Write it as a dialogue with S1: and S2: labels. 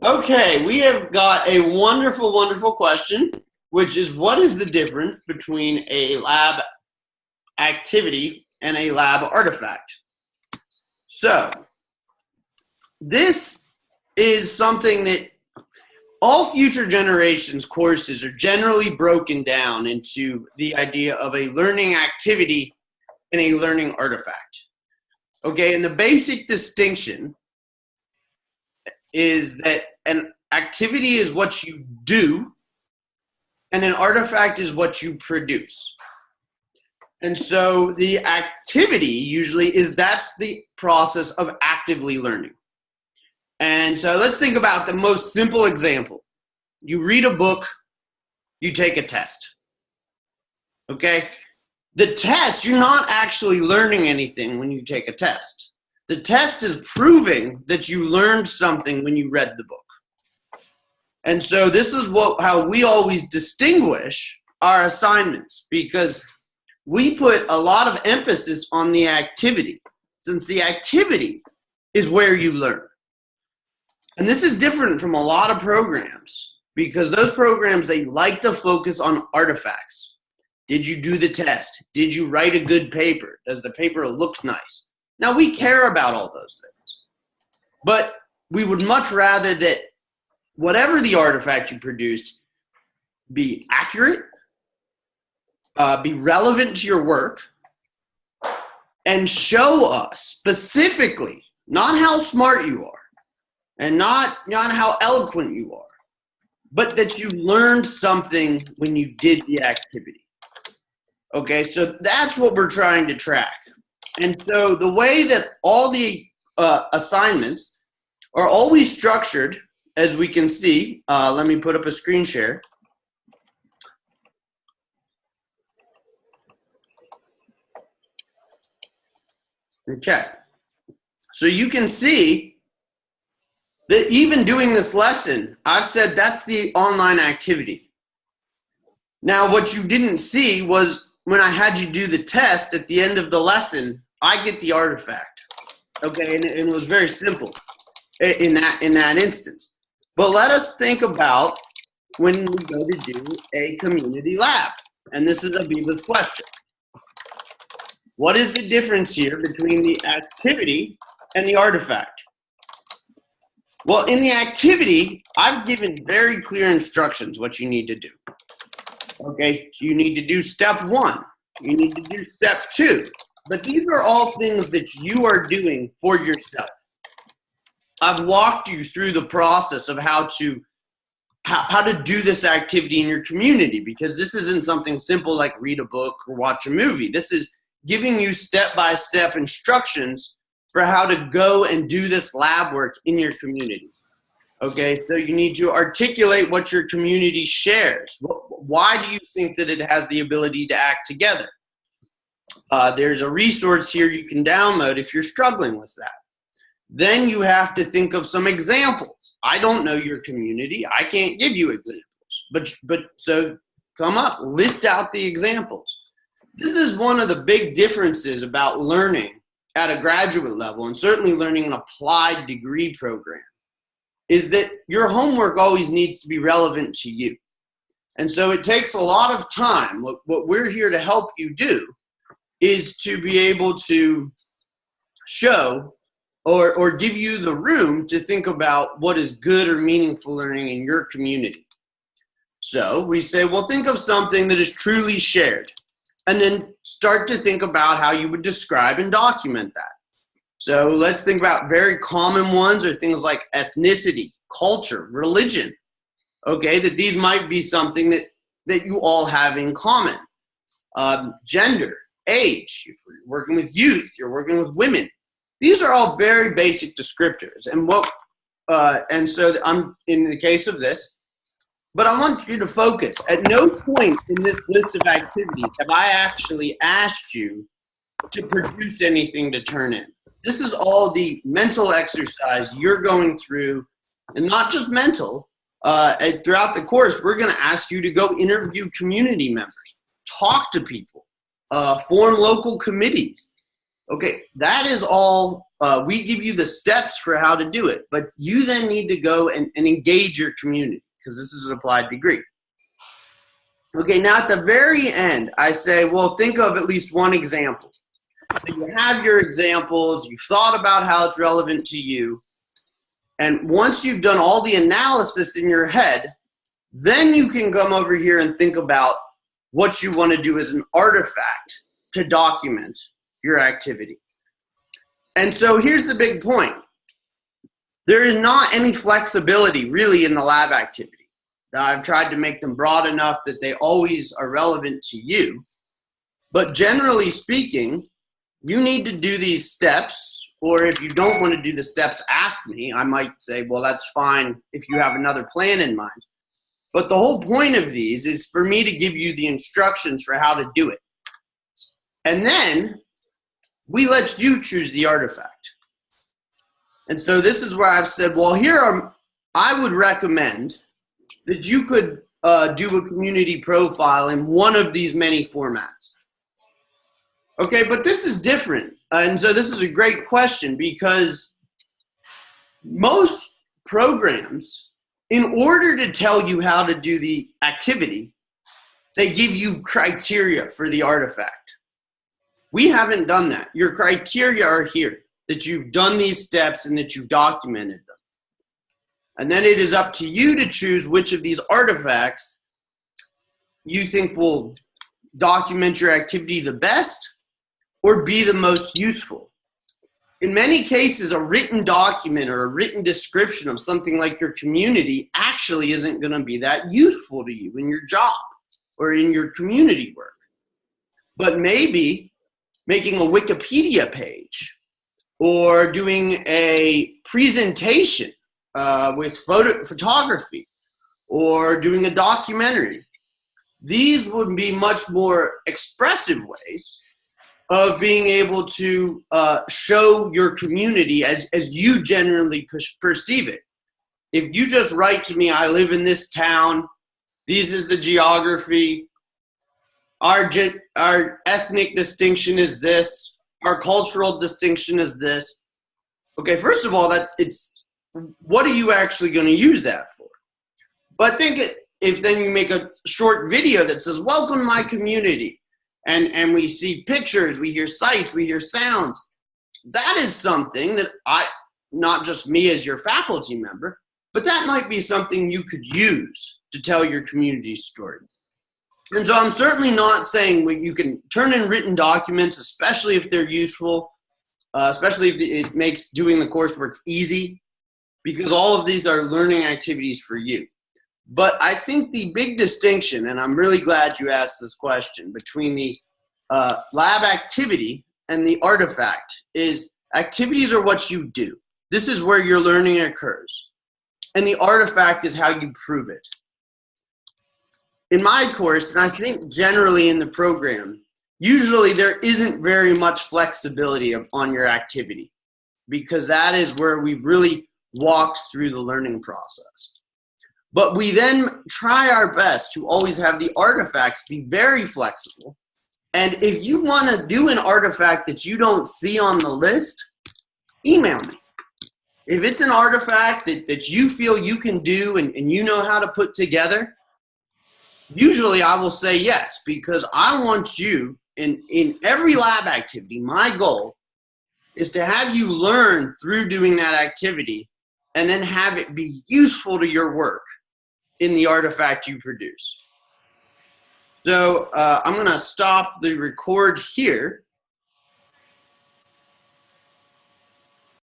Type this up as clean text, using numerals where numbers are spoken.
S1: Okay, we have got a wonderful, wonderful question, which is what is the difference between a lab activity and a lab artifact? So, this is something that all future generations courses are generally broken down into the idea of a learning activity and a learning artifact. Okay, and the basic distinction is that an activity is what you do and an artifact is what you produce. And so the activity usually that's the process of actively learning. And so let's think about the most simple example. You read a book, you take a test. Okay? The test, you're not actually learning anything when you take a test. The test is proving that you learned something when you read the book. And so this is how we always distinguish our assignments, because we put a lot of emphasis on the activity, since the activity is where you learn. And this is different from a lot of programs, because those programs, they like to focus on artifacts. Did you do the test? Did you write a good paper? Does the paper look nice? Now, we care about all those things, but we would much rather that whatever the artifact you produced be accurate, be relevant to your work, and show us specifically not how smart you are and not how eloquent you are, but that you learned something when you did the activity. Okay, so that's what we're trying to track. And so the way that all the assignments are always structured, as we can see, let me put up a screen share. Okay, so you can see that even doing this lesson, I've said that's the online activity. Now, what you didn't see was when I had you do the test at the end of the lesson, I get the artifact. Okay, and it was very simple in that instance. But let us think about when we go to do a community lab. And this is Aviva's question. What is the difference here between the activity and the artifact? Well, in the activity, I've given very clear instructions what you need to do. Okay, you need to do step 1. You need to do step 2. But these are all things that you are doing for yourself. I've walked you through the process of how to do this activity in your community, because this isn't something simple like read a book or watch a movie. This is giving you step-by-step instructions for how to go and do this lab work in your community. Okay, so you need to articulate what your community shares. Why do you think that it has the ability to act together? There's a resource here you can download if you're struggling with that. Then you have to think of some examples. I don't know your community. I can't give you examples. But so come up, list out the examples. This is one of the big differences about learning at a graduate level, and certainly learning an applied degree program, is that your homework always needs to be relevant to you. And so it takes a lot of time. What we're here to help you do is to be able to show or give you the room to think about what is good or meaningful learning in your community. So we say, well, think of something that is truly shared, and then start to think about how you would describe and document that. So let's think about very common ones, or things like ethnicity, culture, religion. Okay, that these might be something that you all have in common. Gender, age, if you're working with youth, you're working with women. These are all very basic descriptors. And so I'm in the case of this, but I want you to focus. At no point in this list of activities have I actually asked you to produce anything to turn in. This is all the mental exercise you're going through, and not just mental. Throughout the course, we're going to ask you to go interview community members, talk to people, form local committees. Okay, that is all we give you the steps for how to do it, but you then need to go and engage your community, because this is an applied degree. Okay, now at the very end, I say, well, think of at least one example. So you have your examples, you've thought about how it's relevant to you, and once you've done all the analysis in your head, then you can come over here and think about what you want to do as an artifact to document your activity. And so here's the big point. There is not any flexibility really in the lab activity. I've tried to make them broad enough that they always are relevant to you. But generally speaking, you need to do these steps, or if you don't want to do the steps, ask me. I might say, well, that's fine if you have another plan in mind. But the whole point of these is for me to give you the instructions for how to do it. And then we let you choose the artifact. And so this is where I've said, well, I would recommend that you could do a community profile in one of these many formats. Okay, but this is different. And so this is a great question, because most programs, in order to tell you how to do the activity, they give you criteria for the artifact. We haven't done that. Your criteria are here, that you've done these steps and that you've documented them. And then it is up to you to choose which of these artifacts you think will document your activity the best or be the most useful. In many cases, a written document or a written description of something like your community actually isn't going to be that useful to you in your job or in your community work. But maybe making a Wikipedia page or doing a presentation with photography or doing a documentary, these would be much more expressive ways of being able to show your community as you generally perceive it. If you just write to me, I live in this town, this is the geography, our ethnic distinction is this, our cultural distinction is this. Okay, first of all, what are you actually going to use that for? But if then you make a short video that says, welcome to my community, and we see pictures, we hear sights, we hear sounds, that is something that not just me as your faculty member, but that might be something you could use to tell your community story. And so I'm certainly not saying you can turn in written documents, especially if they're useful, especially if it makes doing the coursework easy, because all of these are learning activities for you. But I think the big distinction, and I'm really glad you asked this question, between the lab activity and the artifact is activities are what you do. This is where your learning occurs. And the artifact is how you prove it. In my course, and I think generally in the program, usually there isn't very much flexibility on your activity, because that is where we've really walked through the learning process. But we then try our best to always have the artifacts be very flexible. And if you want to do an artifact that you don't see on the list, email me. If it's an artifact that you feel you can do and you know how to put together, usually I will say yes, because I want you, in every lab activity, my goal is to have you learn through doing that activity and then have it be useful to your work in the artifact you produce. So I'm going to stop the record here.